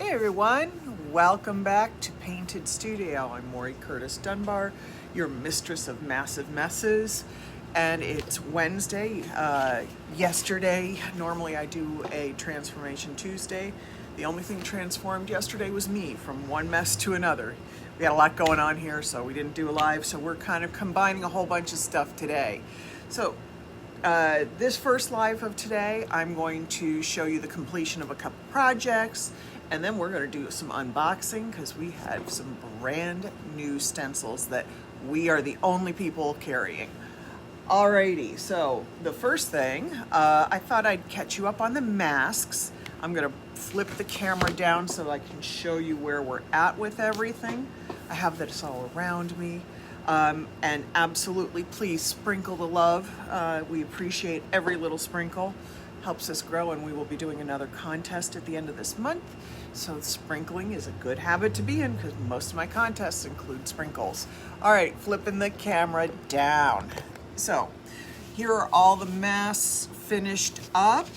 Hey everyone, welcome back to Painted Studio. I'm Maury Curtis Dunbar, your mistress of massive messes, and it's Wednesday. Yesterday, normally I do a Transformation Tuesday. The only thing transformed yesterday was me from one mess to another. We had a lot going on here, so we didn't do a live, so we're kind of combining a whole bunch of stuff today. So this first live of today, I'm going to show you the completion of a couple projects, and then we're going to do some unboxing because we have some brand new stencils that we are the only people carrying. Alrighty, so the first thing, I thought I'd catch you up on the masks. I'm going to flip the camera down so I can show you where we're at with everything. I have this all around me. And absolutely, please sprinkle the love. We appreciate every little sprinkle. Helps us grow, and we will be doing another contest at the end of this month. So sprinkling is a good habit to be in because most of my contests include sprinkles. All right, flipping the camera down. So here are all the masks finished up.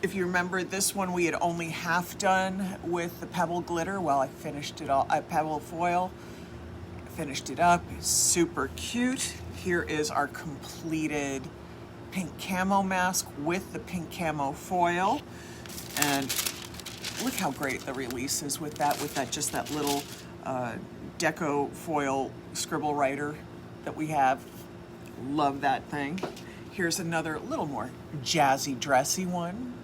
If you remember, this one we had only half done with the pebble glitter. Well, I finished it all, pebble foil. Finished it up, it's super cute. Here is our completed pink camo mask with the pink camo foil. And look how great the release is with that just that little deco foil scribble writer that we have. Love that thing. Here's another little more jazzy dressy one.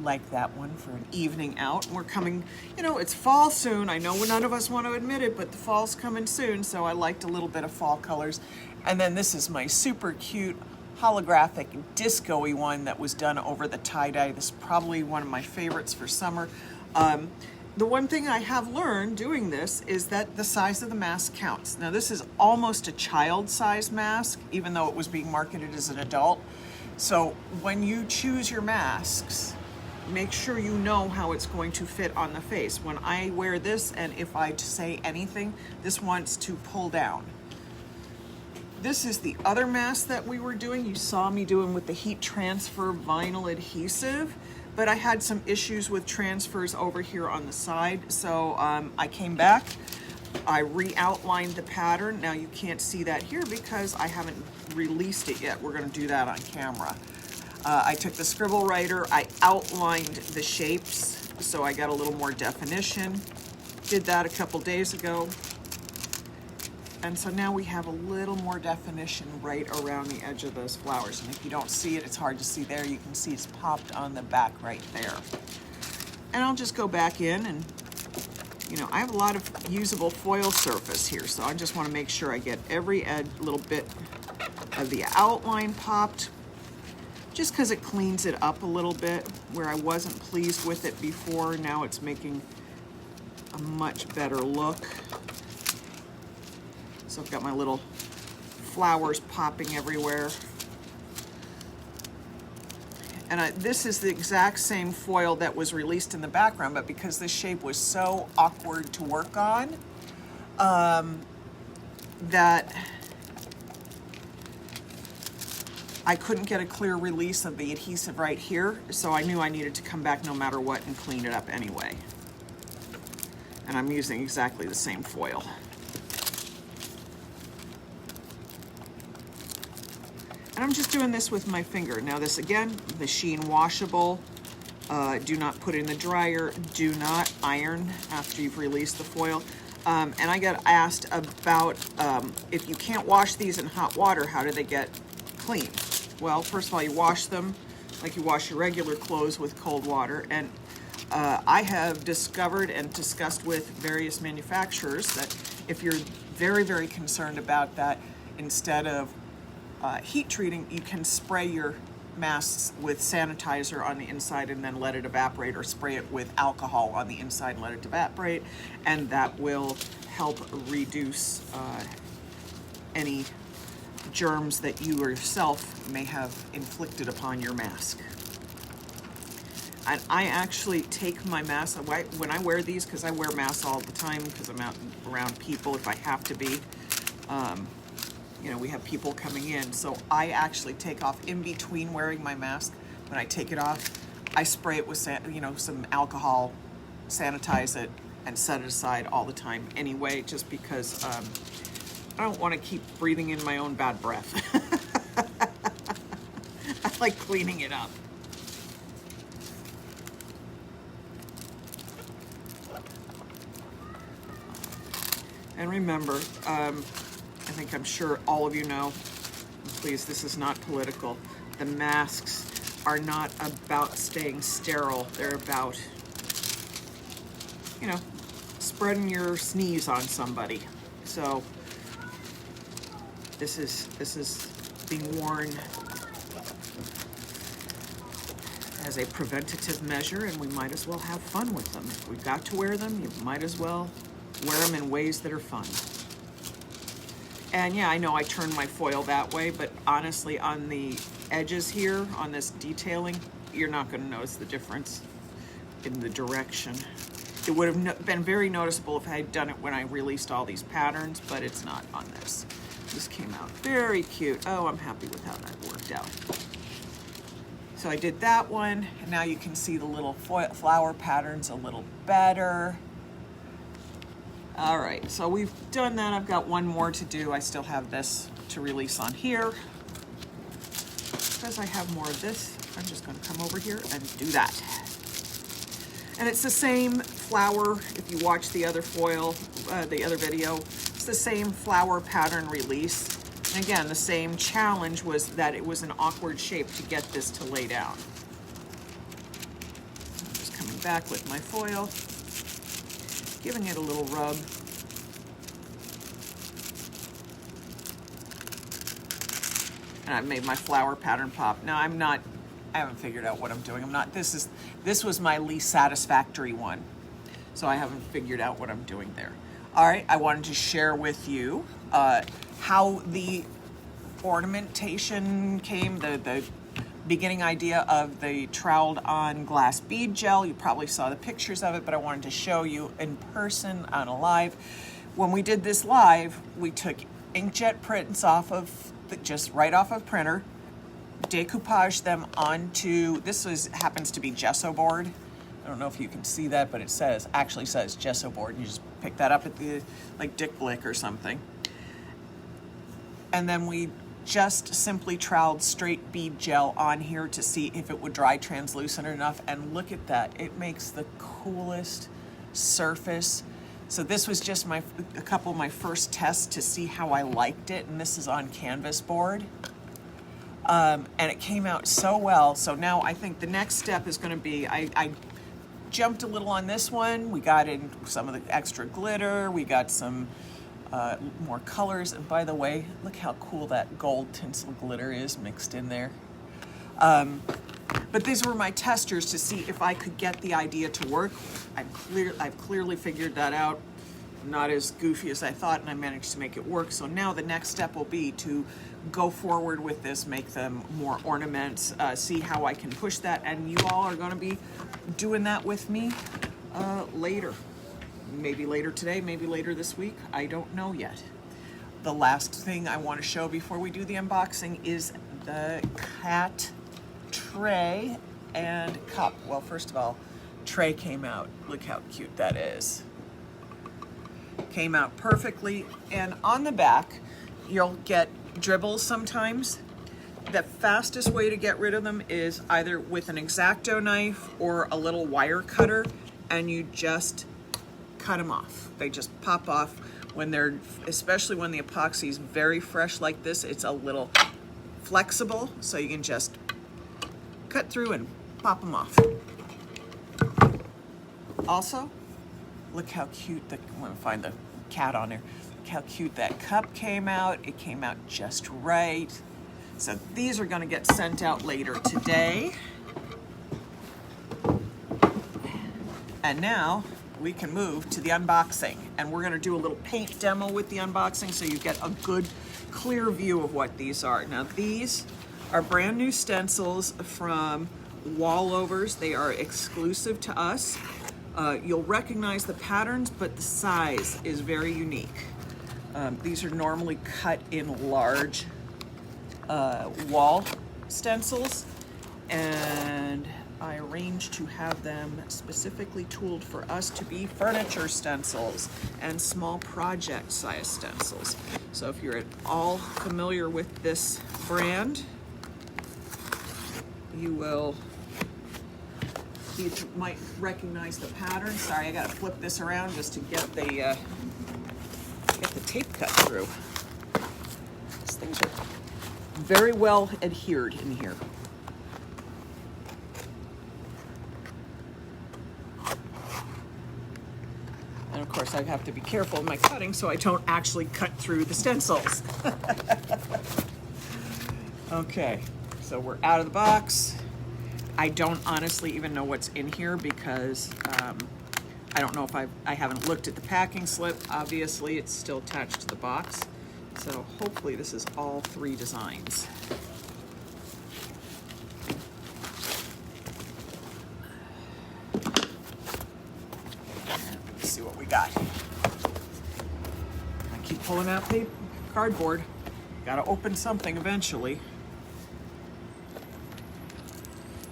Like that one for an evening out. We're coming, it's fall soon. I know none of us want to admit it, but the fall's coming soon, so I liked a little bit of fall colors. And then this is my super cute holographic disco-y one that was done over the tie-dye. This is probably one of my favorites for summer. The one thing I have learned doing this is that the size of the mask counts. Now this is almost a child-size mask, even though it was being marketed as an adult. So when you choose your masks, make sure you know how it's going to fit on the face. When I wear this, and if I say anything, this wants to pull down. This is the other mask that we were doing. You saw me doing with the heat transfer vinyl adhesive, but I had some issues with transfers over here on the side. So I came back, I re-outlined the pattern. Now you can't see that here because I haven't released it yet. We're gonna do that on camera. I took the scribble writer, I outlined the shapes so I got a little more definition. Did that a couple days ago. And so now we have a little more definition right around the edge of those flowers. And if you don't see it, it's hard to see there. You can see it's popped on the back right there. And I'll just go back in and, I have a lot of usable foil surface here, so I just want to make sure I get every little bit of the outline popped, just because it cleans it up a little bit. Where I wasn't pleased with it before, now it's making a much better look. So I've got my little flowers popping everywhere. And this is the exact same foil that was released in the background, but because this shape was so awkward to work on, that I couldn't get a clear release of the adhesive right here, so I knew I needed to come back no matter what and clean it up anyway. And I'm using exactly the same foil. And I'm just doing this with my finger. Now this again, machine washable. Do not put in the dryer. Do not iron after you've released the foil. And I got asked about if you can't wash these in hot water, how do they get clean? Well, first of all, you wash them like you wash your regular clothes with cold water. And I have discovered and discussed with various manufacturers that if you're very, very concerned about that, instead of heat treating, you can spray your masks with sanitizer on the inside and then let it evaporate, or spray it with alcohol on the inside and let it evaporate, and that will help reduce any germs that you yourself may have inflicted upon your mask. And I actually take my mask, when I wear these, because I wear masks all the time because I'm out around people if I have to be, we have people coming in, so I actually take off in between wearing my mask. When I take it off, I spray it with some alcohol, sanitize it, and set it aside all the time anyway, just because I don't want to keep breathing in my own bad breath. I like cleaning it up. And remember, I'm sure all of you know, please, this is not political, the masks are not about staying sterile. They're about, spreading your sneeze on somebody. So this is being worn as a preventative measure, and we might as well have fun with them. If we've got to wear them, you might as well wear them in ways that are fun. And yeah, I know I turned my foil that way, but honestly, on the edges here, on this detailing, you're not going to notice the difference in the direction. It would have been very noticeable if I had done it when I released all these patterns, but it's not on this. This came out very cute. Oh, I'm happy with how that worked out. So I did that one, and now you can see the little flower patterns a little better. All right, so we've done that. I've got one more to do. I still have this to release on here. Because I have more of this, I'm just going to come over here and do that. And it's the same flower. If you watch the other foil, the other video, it's the same flower pattern release. And again, the same challenge was that it was an awkward shape to get this to lay down. I'm just coming back with my foil, giving it a little rub. And I've made my flower pattern pop. Now I haven't figured out what I'm doing. This was my least satisfactory one. So I haven't figured out what I'm doing there. All right, I wanted to share with you how the ornamentation came, the beginning idea of the troweled on glass bead gel. You probably saw the pictures of it, but I wanted to show you in person on a live. When we did this live, we took inkjet prints just right off of printer, decoupaged them onto, happens to be gesso board. I don't know if you can see that, but it actually says gesso board. And you just pick that up at like Dick Blick or something. And then we just simply troweled straight bead gel on here to see if it would dry translucent enough. And look at that, it makes the coolest surface. So this was just a couple of my first tests to see how I liked it, and this is on canvas board. And it came out so well. So now I think the next step is going to be, I jumped a little on this one. We got in some of the extra glitter. We got some more colors. And by the way, look how cool that gold tinsel glitter is mixed in there. But these were my testers to see if I could get the idea to work. I've clearly figured that out. I'm not as goofy as I thought, and I managed to make it work. So now the next step will be to go forward with this, make them more ornaments, see how I can push that, and you all are going to be doing that with me later. Maybe later today, maybe later this week. I don't know yet. The last thing I want to show before we do the unboxing is the cat tray and cup. Well, first of all, tray came out. Look how cute that is. Came out perfectly. And on the back, you'll get dribbles sometimes. The fastest way to get rid of them is either with an X-Acto knife or a little wire cutter, and you just cut them off. They just pop off when especially when the epoxy is very fresh like this. It's a little flexible, so you can just cut through and pop them off. Also, look how cute I'm gonna find the cat on there. Look how cute that cup came out. It came out just right. So these are gonna get sent out later today. And now we can move to the unboxing. And we're gonna do a little paint demo with the unboxing so you get a good, clear view of what these are. Now these are brand new stencils from Wallovers. They are exclusive to us. You'll recognize the patterns, but the size is very unique. These are normally cut in large wall stencils, and I arranged to have them specifically tooled for us to be furniture stencils and small project size stencils. So if you're at all familiar with this brand, you might recognize the pattern. Sorry, I gotta flip this around just to get the tape cut through. These things are very well adhered in here. And of course I have to be careful in my cutting so I don't actually cut through the stencils. Okay, so we're out of the box. I don't honestly even know what's in here because I don't know if I haven't looked at the packing slip. Obviously it's still attached to the box. So hopefully this is all 3 designs. Let's see what we got. I keep pulling out paper, cardboard. Gotta open something eventually.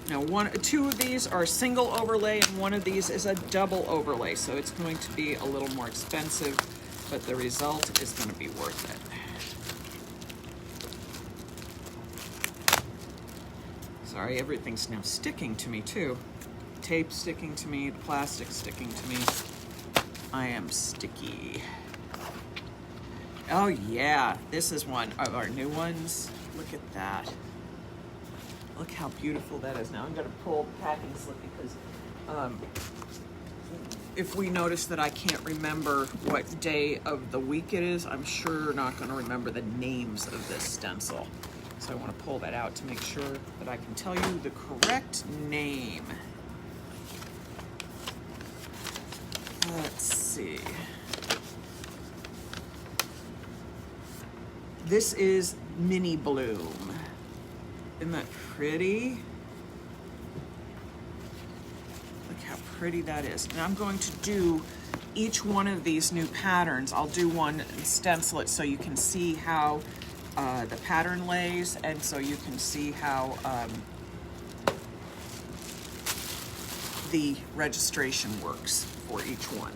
Now, 2 of these are single overlay and 1 of these is a double overlay. So it's going to be a little more expensive, but the result is going to be worth it. Sorry, everything's now sticking to me too. Tape sticking to me, the plastic sticking to me. I am sticky. Oh yeah, this is one of our new ones. Look at that. Look how beautiful that is. Now I'm gonna pull the packing slip because if we notice that I can't remember what day of the week it is, I'm sure not gonna remember the names of this stencil. So I want to pull that out to make sure that I can tell you the correct name. Let's see. This is Mini Bloom. Isn't that pretty? Look how pretty that is. And I'm going to do each one of these new patterns. I'll do one and stencil it so you can see how the pattern lays, and so you can see how the registration works for each one.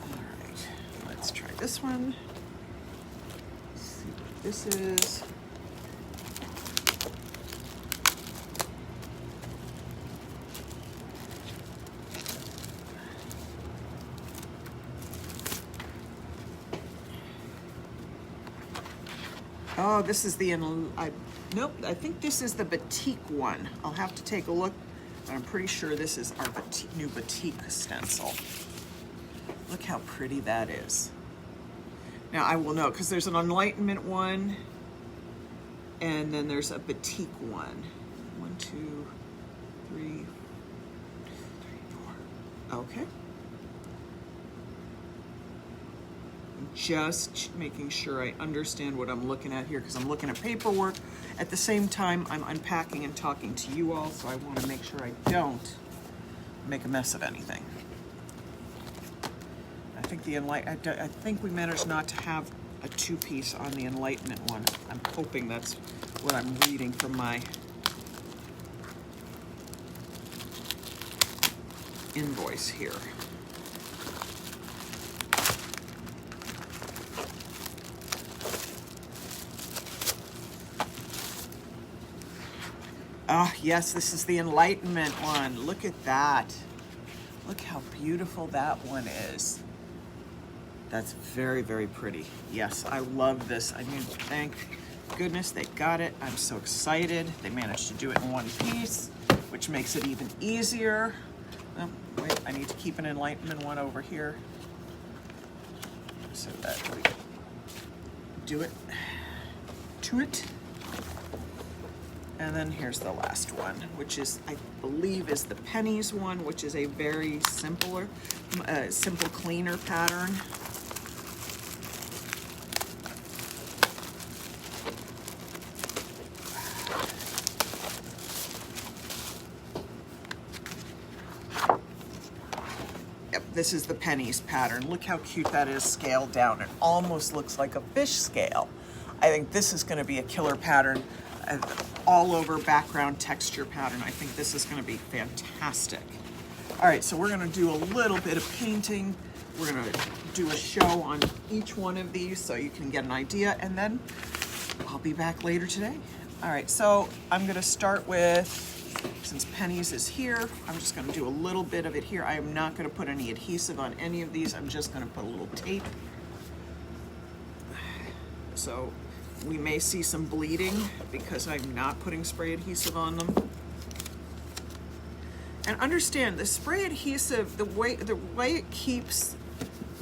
All right, let's try this one. Let's see what this is. Oh, this is the, nope, I think this is the batik one. I'll have to take a look, but I'm pretty sure this is our new batik stencil. Look how pretty that is. Now I will know, because there's an enlightenment one, and then there's a batik one. 1, 2, 3, 4. Okay. Just making sure I understand what I'm looking at here, because I'm looking at paperwork. At the same time, I'm unpacking and talking to you all, so I want to make sure I don't make a mess of anything. I think I think we managed not to have a 2-piece on the Enlightenment one. I'm hoping that's what I'm reading from my invoice here. Ah, yes, this is the Enlightenment one. Look at that. Look how beautiful that one is. That's very, very pretty. Yes, I love this. I mean, thank goodness they got it. I'm so excited. They managed to do it in 1 piece, which makes it even easier. Oh, wait, I need to keep an Enlightenment one over here so that we do it to it. And then here's the last one, which is, I believe, is the pennies one, which is a very simple, cleaner pattern. Yep, this is the pennies pattern. Look how cute that is scaled down. It almost looks like a fish scale. I think this is going to be a killer pattern. all over background texture pattern. I think this is going to be fantastic. All right, so we're going to do a little bit of painting. We're going to do a show on each one of these so you can get an idea, and then I'll be back later today. All right, so I'm going to start with, since Penny's is here, I'm just going to do a little bit of it here. I am not going to put any adhesive on any of these. I'm just going to put a little tape. So we may see some bleeding because I'm not putting spray adhesive on them. And understand, the spray adhesive, the way it keeps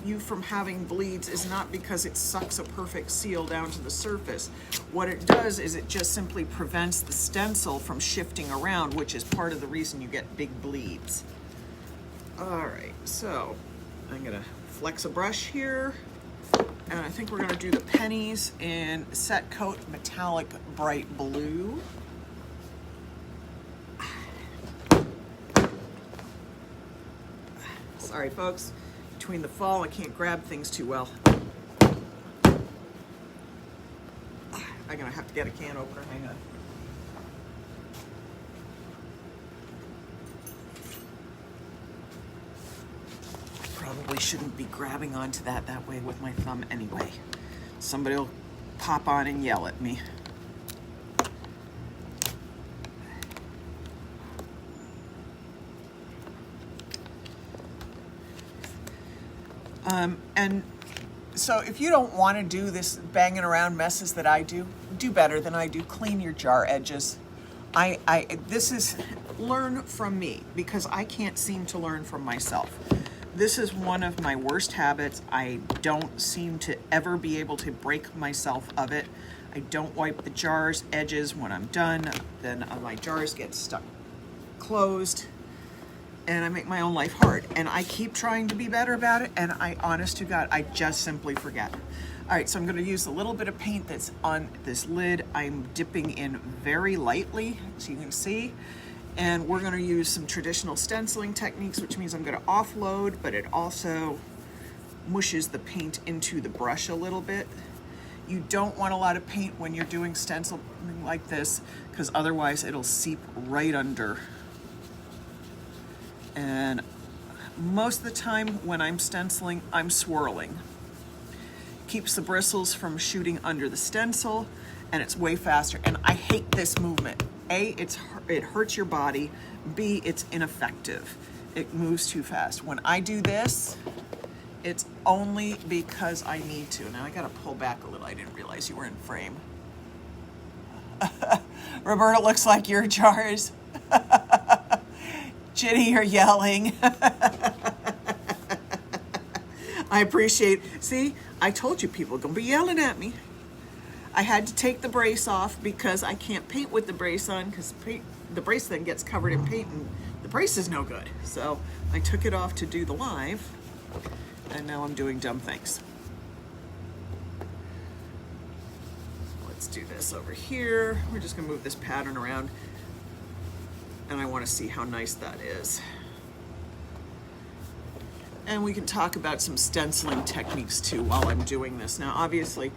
you from having bleeds is not because it sucks a perfect seal down to the surface. What it does is it just simply prevents the stencil from shifting around, which is part of the reason you get big bleeds. All right, so I'm gonna flex a brush here. And I think we're going to do the pennies in Set Coat Metallic Bright Blue. Sorry, folks. Between the fall, I can't grab things too well. I'm going to have to get a can opener. Hang on. Probably shouldn't be grabbing onto that way with my thumb anyway. Somebody will pop on and yell at me. And so if you don't want to do this banging around messes that I do better than I do. Clean your jar edges. This is learn from me because I can't seem to learn from myself. This is one of my worst habits. I don't seem to ever be able to break myself of it. I don't wipe the jars edges when I'm done. Then my jars get stuck closed and I make my own life hard. And I keep trying to be better about it, and I, honest to God, I just simply forget. All right, so I'm gonna use a little bit of paint that's on this lid. I'm dipping in very lightly, as you can see. And we're gonna use some traditional stenciling techniques, which means I'm gonna offload, but it also mushes the paint into the brush a little bit. You don't want a lot of paint when you're doing stenciling like this, because otherwise it'll seep right under. And most of the time when I'm stenciling, I'm swirling. Keeps the bristles from shooting under the stencil, and it's way faster. And I hate this movement. A, it hurts your body. B, it's ineffective. It moves too fast. When I do this, it's only because I need to. Now I gotta pull back a little. I didn't realize you were in frame. Roberta, looks like your jars. Ginny, you're yelling. I appreciate, see, I told you people are gonna be yelling at me. I had to take the brace off because I can't paint with the brace on, because the brace then gets covered in paint and the brace is no good. So I took it off to do the live, and now I'm doing dumb things. Let's do this over here. We're just gonna move this pattern around, and I wanna see how nice that is. And we can talk about some stenciling techniques too while I'm doing this. Now, obviously,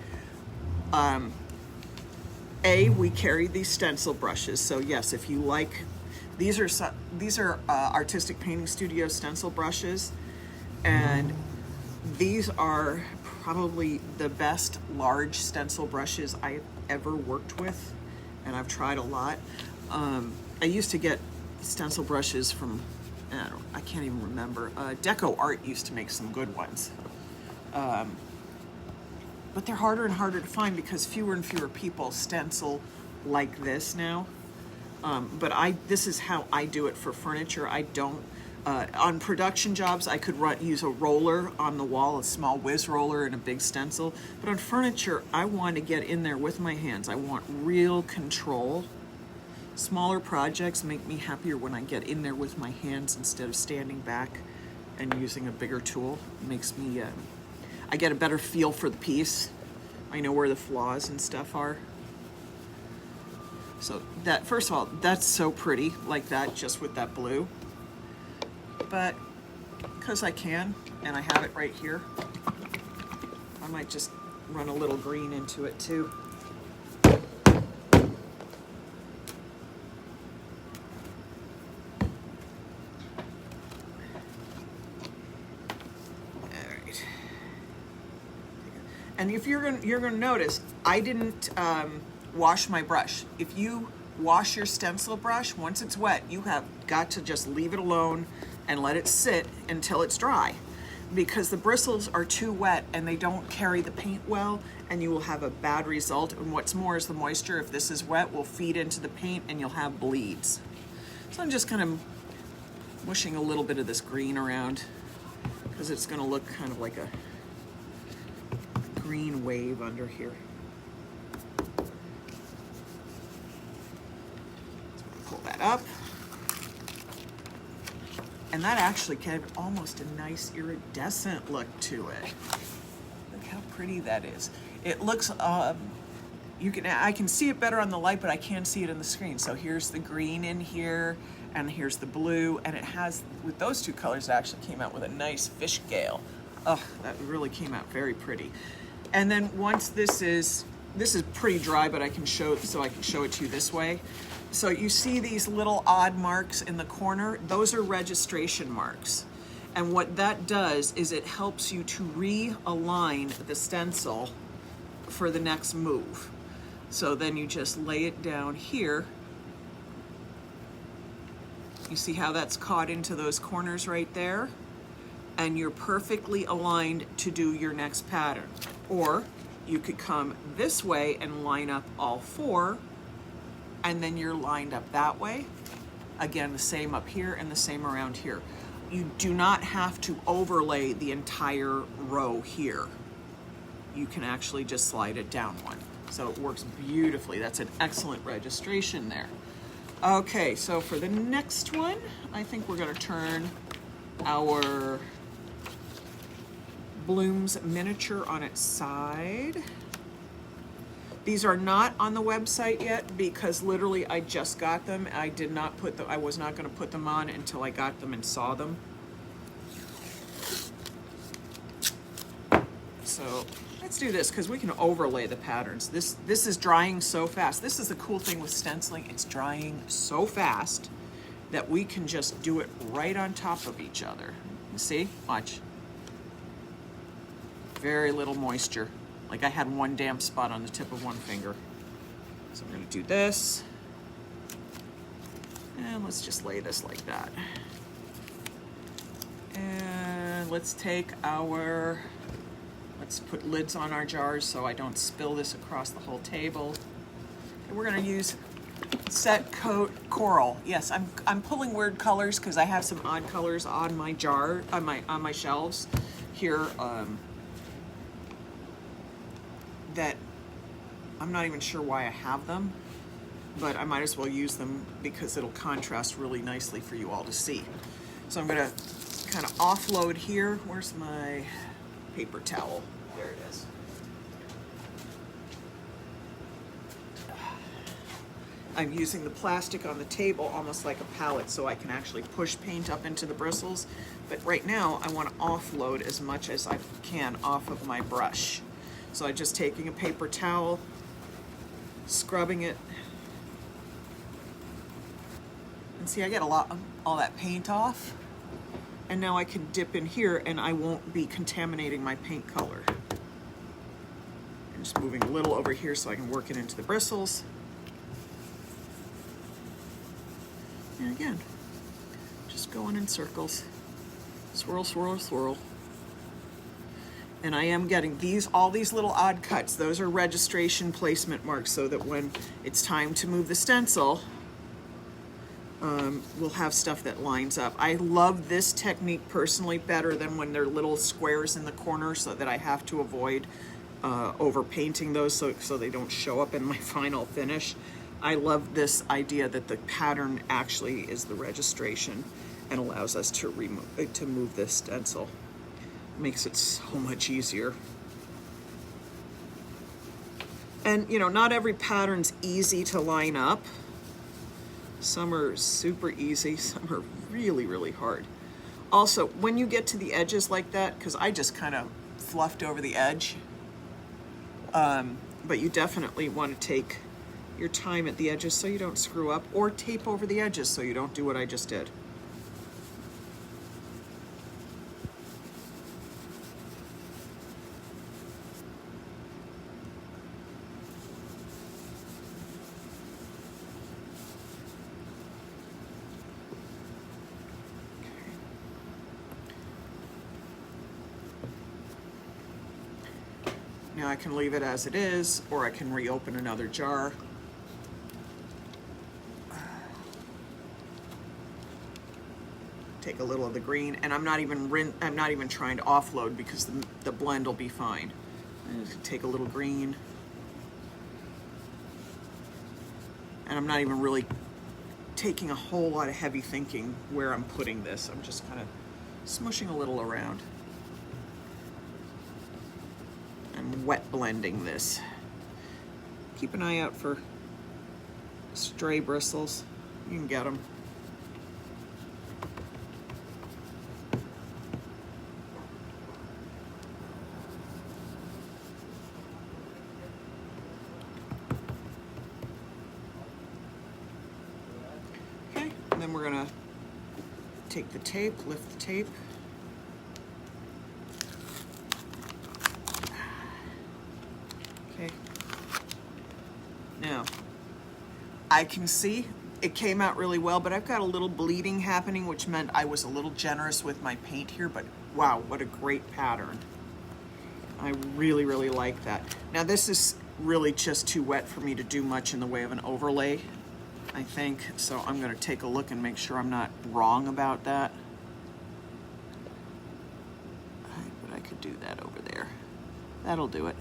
we carry these stencil brushes. So yes, if you like, these are Artistic Painting Studio stencil brushes, and these are probably the best large stencil brushes I've ever worked with, and I've tried a lot. I used to get stencil brushes from, I can't even remember. Deco Art used to make some good ones. But they're harder and harder to find because fewer and fewer people stencil like this now. But this is how I do it for furniture. I don't, on production jobs, I could use a roller on the wall, a small whiz roller and a big stencil. But on furniture, I want to get in there with my hands. I want real control. Smaller projects make me happier when I get in there with my hands instead of standing back and using a bigger tool. It makes me, I get a better feel for the piece. I know where the flaws and stuff are. So that, first of all, that's so pretty like that, just with that blue. But because I can, and I have it right here, I might just run a little green into it too. And if you're gonna notice, I didn't wash my brush. If you wash your stencil brush, once it's wet, you have got to just leave it alone and let it sit until it's dry, because the bristles are too wet and they don't carry the paint well, and you will have a bad result. And what's more is the moisture, if this is wet, will feed into the paint and you'll have bleeds. So I'm just kind of mushing a little bit of this green around because it's going to look kind of like a green wave under here. Pull that up. And that actually gave almost a nice iridescent look to it. Look how pretty that is. It looks, I can see it better on the light, but I can't see it in the screen. So here's the green in here, and here's the blue, and it has, with those two colors, it actually came out with a nice fish scale. Oh, that really came out very pretty. And then once this is pretty dry, but I can show it to you this way. So you see these little odd marks in the corner? Those are registration marks. And what that does is it helps you to realign the stencil for the next move. So then you just lay it down here. You see how that's caught into those corners right there? And you're perfectly aligned to do your next pattern. Or you could come this way and line up all four, and then you're lined up that way. Again, the same up here and the same around here. You do not have to overlay the entire row here. You can actually just slide it down one. So it works beautifully. That's an excellent registration there. Okay, so for the next one, I think we're gonna turn our Bloom's miniature on its side. These are not on the website yet because literally I just got them. I was not going to put them on until I got them and saw them. So let's do this because we can overlay the patterns. This is drying so fast. This is the cool thing with stenciling. It's drying so fast that we can just do it right on top of each other. You see? Watch. Very little moisture. Like I had one damp spot on the tip of one finger. So I'm gonna do this. And let's just lay this like that. And let's put lids on our jars so I don't spill this across the whole table. And we're gonna use Set Coat Coral. Yes, I'm pulling weird colors because I have some odd colors on my jar, on my shelves here. That I'm not even sure why I have them, but I might as well use them because it'll contrast really nicely for you all to see. So I'm gonna kind of offload here. Where's my paper towel? There it is. I'm using the plastic on the table almost like a palette so I can actually push paint up into the bristles. But right now I want to offload as much as I can off of my brush. So I'm just taking a paper towel, scrubbing it. And see, I get all that paint off. And now I can dip in here and I won't be contaminating my paint color. I'm just moving a little over here so I can work it into the bristles. And again, just going in circles. Swirl, swirl, swirl. And I am getting all these little odd cuts. Those are registration placement marks so that when it's time to move the stencil, we'll have stuff that lines up. I love this technique personally better than when they're little squares in the corner, so that I have to avoid overpainting those so they don't show up in my final finish. I love this idea that the pattern actually is the registration and allows us to move this stencil. Makes it so much easier. And you know, not every pattern's easy to line up. Some are super easy, some are really, really hard. Also, when you get to the edges like that, because I just kind of fluffed over the edge, but you definitely want to take your time at the edges so you don't screw up, or tape over the edges so you don't do what I just did. Now I can leave it as it is, or I can reopen another jar. Take a little of the green, and I'm not even trying to offload because the blend will be fine. And take a little green, and I'm not even really taking a whole lot of heavy thinking where I'm putting this. I'm just kind of smushing a little around and wet blending this. Keep an eye out for stray bristles. You can get them. And then we're gonna take the tape, lift the tape. Okay. Now, I can see it came out really well, but I've got a little bleeding happening, which meant I was a little generous with my paint here, but wow, what a great pattern. I really, really like that. Now this is really just too wet for me to do much in the way of an overlay, I think, so I'm going to take a look and make sure I'm not wrong about that. But I could do that over there. That'll do it.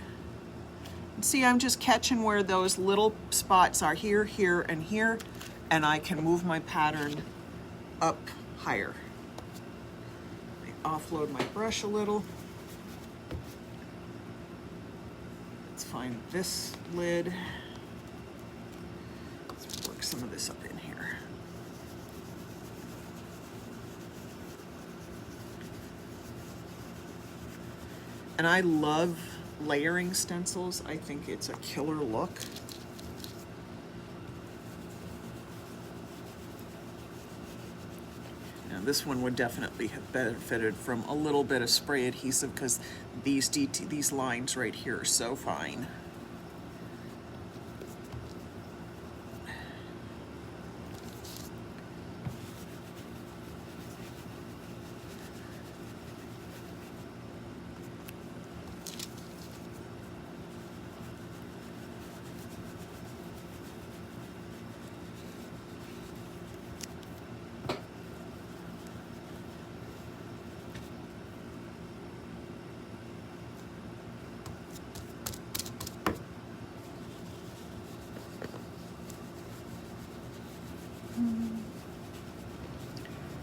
And see, I'm just catching where those little spots are here, here, and here, and I can move my pattern up higher. I offload my brush a little. Let's find this lid. Some of this up in here. And I love layering stencils. I think it's a killer look. Now this one would definitely have benefited from a little bit of spray adhesive because these lines right here are so fine.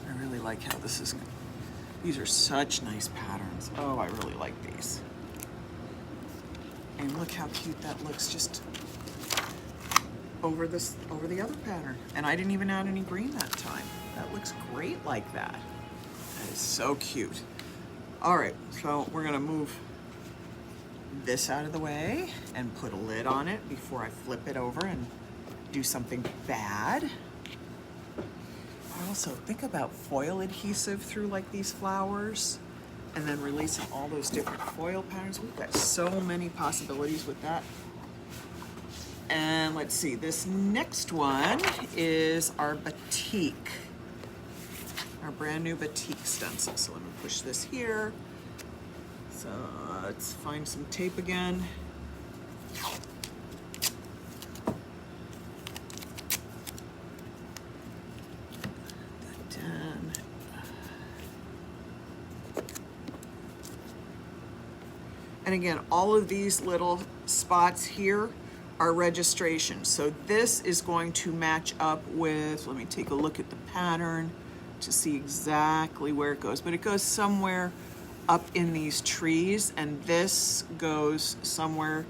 I really like how this is, these are such nice patterns. Oh, I really like these. And look how cute that looks just over the other pattern. And I didn't even add any green that time. That looks great like that. That is so cute. All right, so we're gonna move this out of the way and put a lid on it before I flip it over and do something bad. Also, think about foil adhesive through like these flowers and then releasing all those different foil patterns. We've got so many possibilities with that. And let's see, this next one is our batik, our brand new batik stencil. So let me push this here. So let's find some tape again. And again, all of these little spots here are registration. So this is going to match up with, let me take a look at the pattern to see exactly where it goes. But it goes somewhere up in these trees, and this goes somewhere.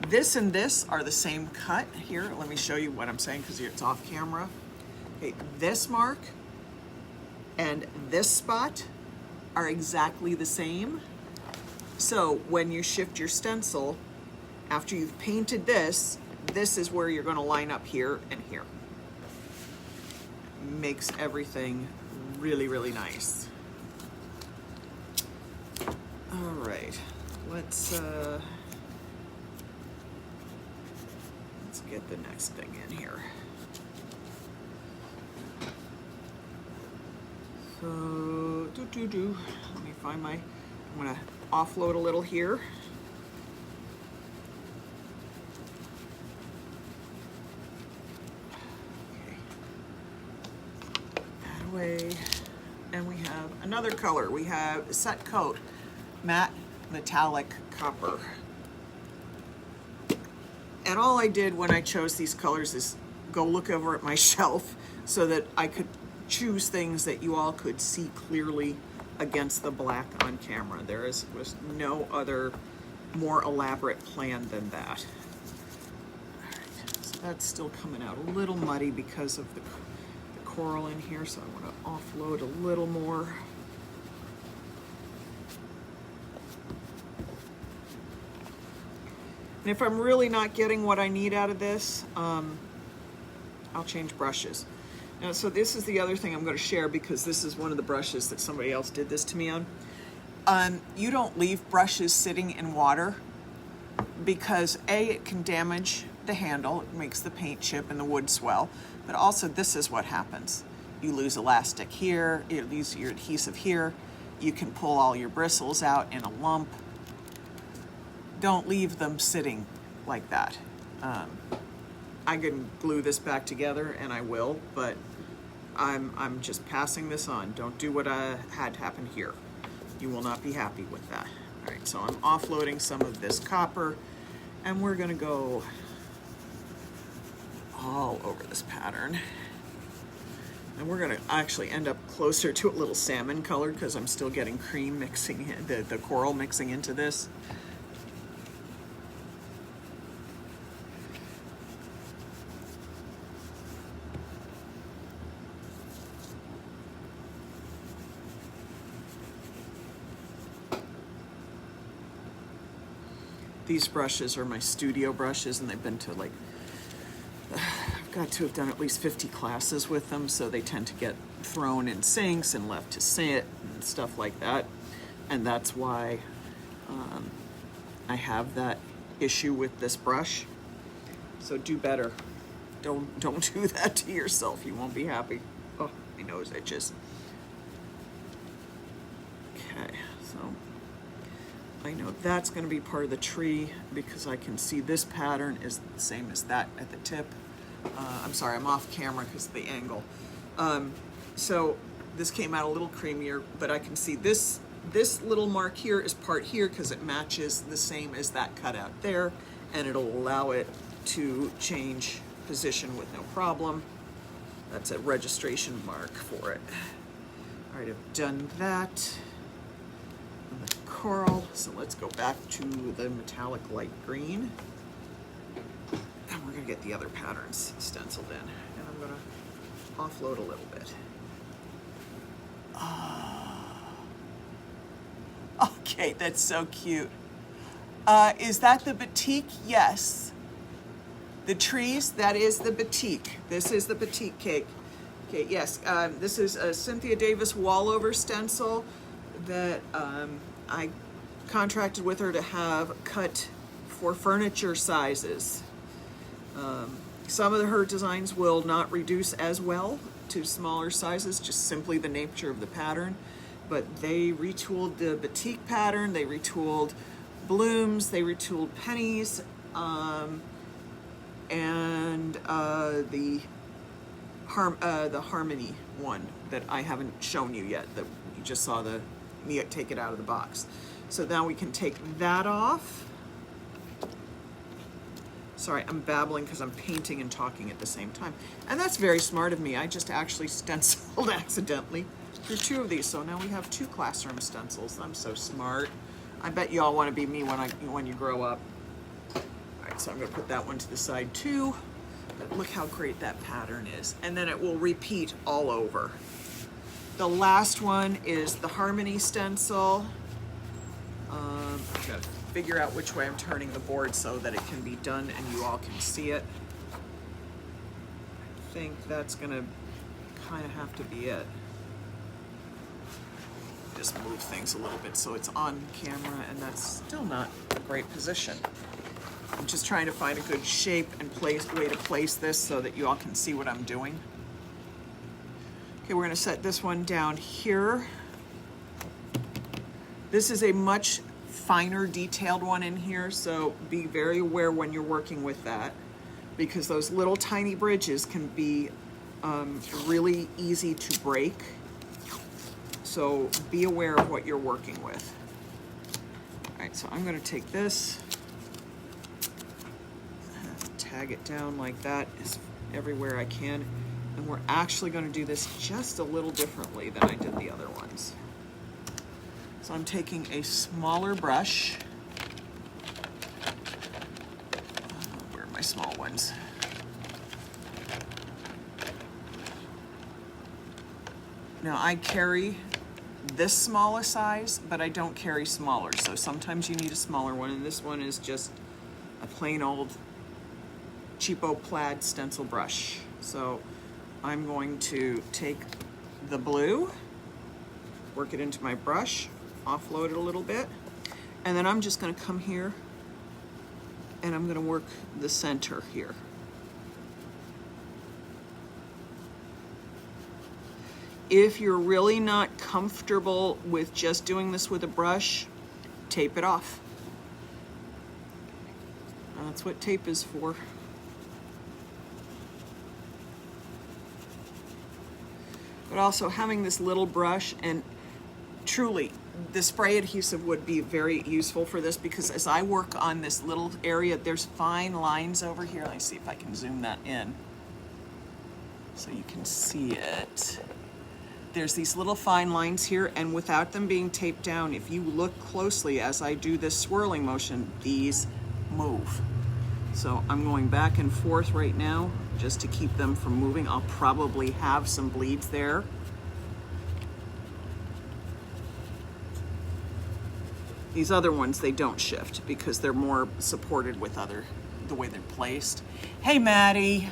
This and this are the same cut here. Let me show you what I'm saying because it's off camera. Okay, this mark and this spot are exactly the same. So when you shift your stencil, after you've painted this, this is where you're going to line up here and here. Makes everything really, really nice. All right, let's get the next thing in here. So, let me find my, I'm gonna offload a little here. away. And we have another color. We have Set Coat Matte Metallic Copper. And all I did when I chose these colors is go look over at my shelf so that I could choose things that you all could see clearly against the black on camera. There was no other more elaborate plan than that. All right, so that's still coming out a little muddy because of the coral in here, so I want to offload a little more. And if I'm really not getting what I need out of this, I'll change brushes. Now, so this is the other thing I'm going to share, because this is one of the brushes that somebody else did this to me on. You don't leave brushes sitting in water because A, it can damage the handle, it makes the paint chip and the wood swell, but also this is what happens. You lose elastic here, you lose your adhesive here, you can pull all your bristles out in a lump. Don't leave them sitting like that. I can glue this back together, and I will, but I'm just passing this on. Don't do what had happened here. You will not be happy with that. All right, so I'm offloading some of this copper, and we're gonna go all over this pattern. And we're gonna actually end up closer to a little salmon color because I'm still getting cream mixing in, the coral mixing into this. These brushes are my studio brushes, and they've been to like, I've got to have done at least 50 classes with them, so they tend to get thrown in sinks and left to sit and stuff like that. And that's why I have that issue with this brush. So do better. Don't do that to yourself. You won't be happy. Oh, my nose itches. Okay, so I know that's going to be part of the tree because I can see this pattern is the same as that at the tip. I'm sorry, I'm off camera because of the angle. So this came out a little creamier, but I can see this little mark here is part here because it matches the same as that cutout there, and it'll allow it to change position with no problem. That's a registration mark for it. All right, I've done that. The coral, so let's go back to the metallic light green. And we're gonna get the other patterns stenciled in. And I'm gonna offload a little bit. Okay, that's so cute. Is that the batik? Yes. The trees, that is the batik. This is the batik cake. Okay, yes, this is a Cynthia Davis wallover stencil that I contracted with her to have cut for furniture sizes. Some of her designs will not reduce as well to smaller sizes, just simply the nature of the pattern. But they retooled the batik pattern, they retooled blooms, they retooled pennies, and the harmony one that I haven't shown you yet, that you just saw me take it out of the box. So now we can take that off. Sorry, I'm babbling because I'm painting and talking at the same time. And that's very smart of me. I just actually stenciled accidentally through two of these. So now we have two classroom stencils. I'm so smart. I bet you all want to be me when you grow up. All right, so I'm going to put that one to the side too. But look how great that pattern is. And then it will repeat all over. The last one is the Harmony stencil. I've got to figure out which way I'm turning the board so that it can be done and you all can see it. I think that's going to kind of have to be it. Just move things a little bit so it's on camera, and that's still not a great position. I'm just trying to find a good shape and way to place this so that you all can see what I'm doing. Okay, we're going to set this one down here. This is a much finer detailed one in here, so be very aware when you're working with that, because those little tiny bridges can be really easy to break. So be aware of what you're working with. All right, so I'm going to take this, tag it down like that everywhere I can. And we're actually going to do this just a little differently than I did the other ones. So I'm taking a smaller brush. Where are my small ones? Now I carry this small a size, but I don't carry smaller. So sometimes you need a smaller one, and this one is just a plain old cheapo plaid stencil brush. So I'm going to take the blue, work it into my brush, offload it a little bit, and then I'm just going to come here and I'm going to work the center here. If you're really not comfortable with just doing this with a brush, tape it off. That's what tape is for. But also having this little brush, and truly the spray adhesive would be very useful for this, because as I work on this little area, there's fine lines over here. Let me see if I can zoom that in so you can see it. There's these little fine lines here, and without them being taped down, if you look closely as I do this swirling motion, these move. So I'm going back and forth right now just to keep them from moving. I'll probably have some bleeds there. These other ones, they don't shift because they're more supported with the way they're placed. Hey, Maddie.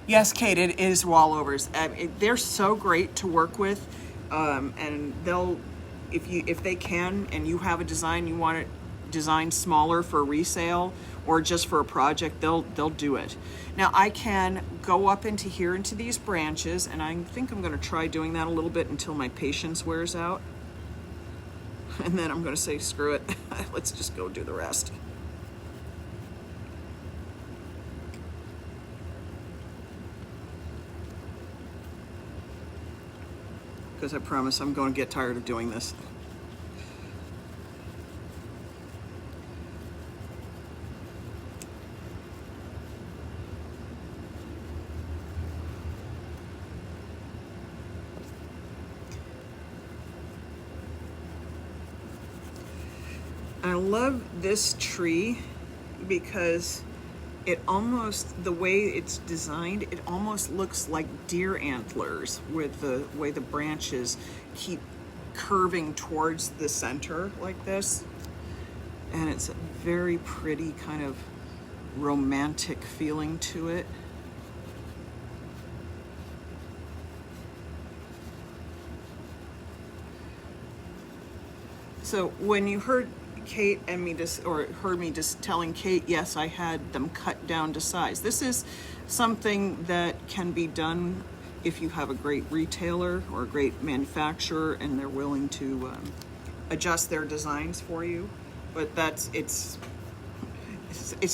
Yes, Kate, it is wallovers. They're so great to work with, and they'll, if they can, and you have a design you want it designed smaller for resale or just for a project, they'll do it. Now I can go up into here into these branches, and I think I'm going to try doing that a little bit until my patience wears out, and then I'm going to say screw it. Let's just go do the rest. Because I promise I'm going to get tired of doing this. I love this tree because it almost, the way it's designed, it almost looks like deer antlers with the way the branches keep curving towards the center like this. And it's a very pretty kind of romantic feeling to it. So when you heard Kate and me heard me just telling Kate, yes, I had them cut down to size. This is something that can be done if you have a great retailer or a great manufacturer and they're willing to adjust their designs for you. But it's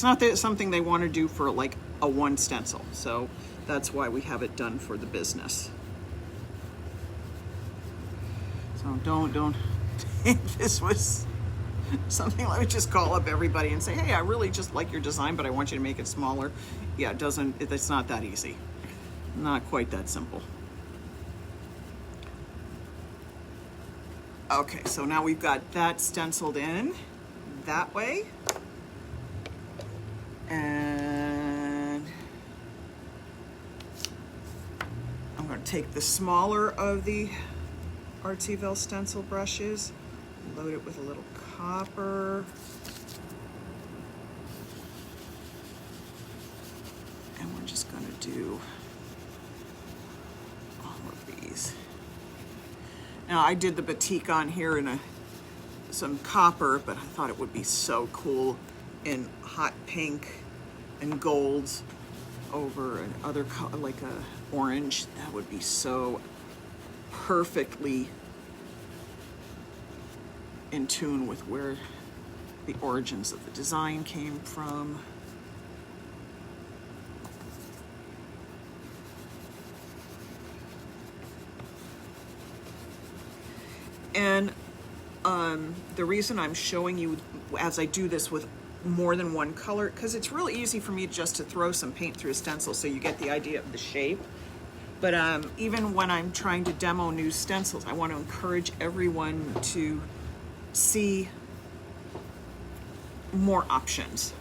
not something they want to do for like a one stencil. So that's why we have it done for the business. So don't think this was something. Let me just call up everybody and say, hey, I really just like your design, but I want you to make it smaller. Yeah, it's not that easy. Not quite that simple. Okay, so now we've got that stenciled in that way. And I'm going to take the smaller of the Artsyville stencil brushes, load it with a little copper, and we're just going to do all of these. Now I did the batik on here in some copper, but I thought it would be so cool in hot pink and golds over another color, like a orange. That would be so perfectly in tune with where the origins of the design came from. And the reason I'm showing you as I do this with more than one color, because it's really easy for me just to throw some paint through a stencil so you get the idea of the shape. But even when I'm trying to demo new stencils, I want to encourage everyone to see more options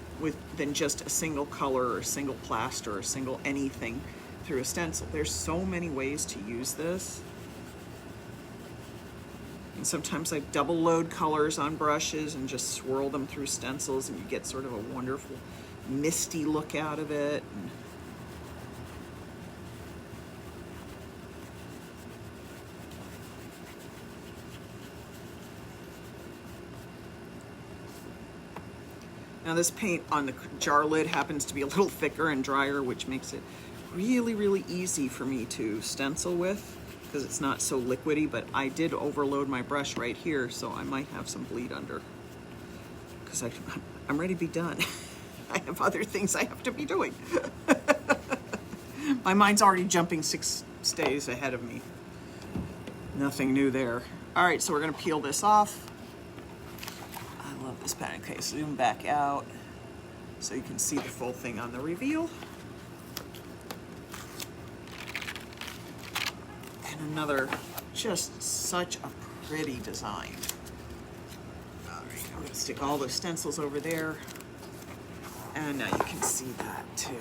than just a single color or a single plaster or a single anything through a stencil. There's so many ways to use this. And sometimes I double load colors on brushes and just swirl them through stencils, and you get sort of a wonderful misty look out of it. Now this paint on the jar lid happens to be a little thicker and drier, which makes it really, really easy for me to stencil with because it's not so liquidy, but I did overload my brush right here, so I might have some bleed under because I'm ready to be done. I have other things I have to be doing. My mind's already jumping 6 days ahead of me. Nothing new there. All right, so we're gonna peel this off. I love this pen. Okay, zoom back out so you can see the full thing on the reveal. And another, just such a pretty design. All right, I'm gonna stick all those stencils over there. And now you can see that too.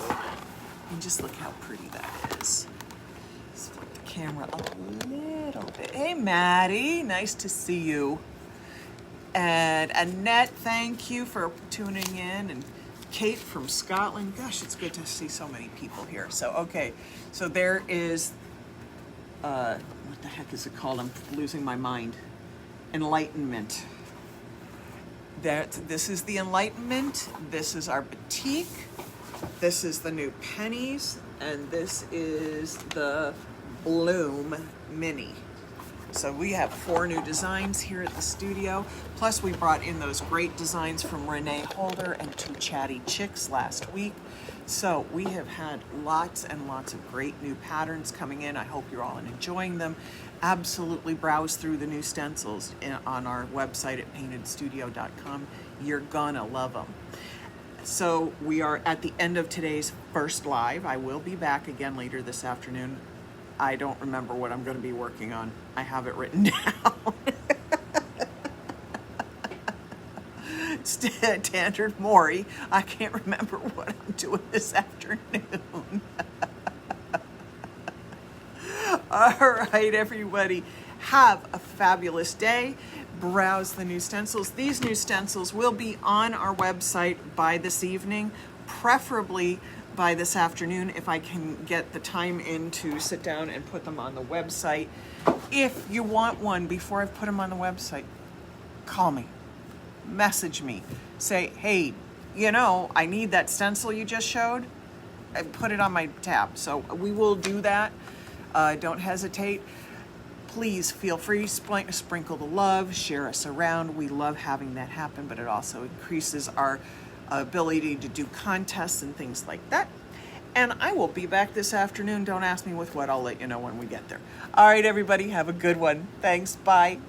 And just look how pretty that is. Let's flip the camera up a little bit. Hey, Maddie, nice to see you. And Annette, thank you for tuning in. And Kate from Scotland. Gosh, it's good to see so many people here. So, okay, so there is, what the heck is it called? I'm losing my mind. Enlightenment. This is the Enlightenment. This is our Batik. This is the new Pennies. And this is the Bloom Mini. So we have 4 new designs here at the studio. Plus we brought in those great designs from Renee Holder and 2 Chatty Chicks last week. So we have had lots and lots of great new patterns coming in. I hope you're all enjoying them. Absolutely browse through the new stencils on our website at paintedstudio.com. You're gonna love them. So we are at the end of today's first live. I will be back again later this afternoon. I don't remember what I'm going to be working on. I have it written down. Standard Maury. I can't remember what I'm doing this afternoon. All right, everybody. Have a fabulous day. Browse the new stencils. These new stencils will be on our website by this evening, preferably by this afternoon if I can get the time in to sit down and put them on the website. If you want one before I've put them on the website, call me, message me, say, hey, you know, I need that stencil you just showed, and put it on my tab. So we will do that. Don't hesitate. Please feel free to sprinkle the love, share us around. We love having that happen, but it also increases our ability to do contests and things like that. And I will be back this afternoon. Don't ask me with what. I'll let you know when we get there. All right, everybody, have a good one. Thanks. Bye.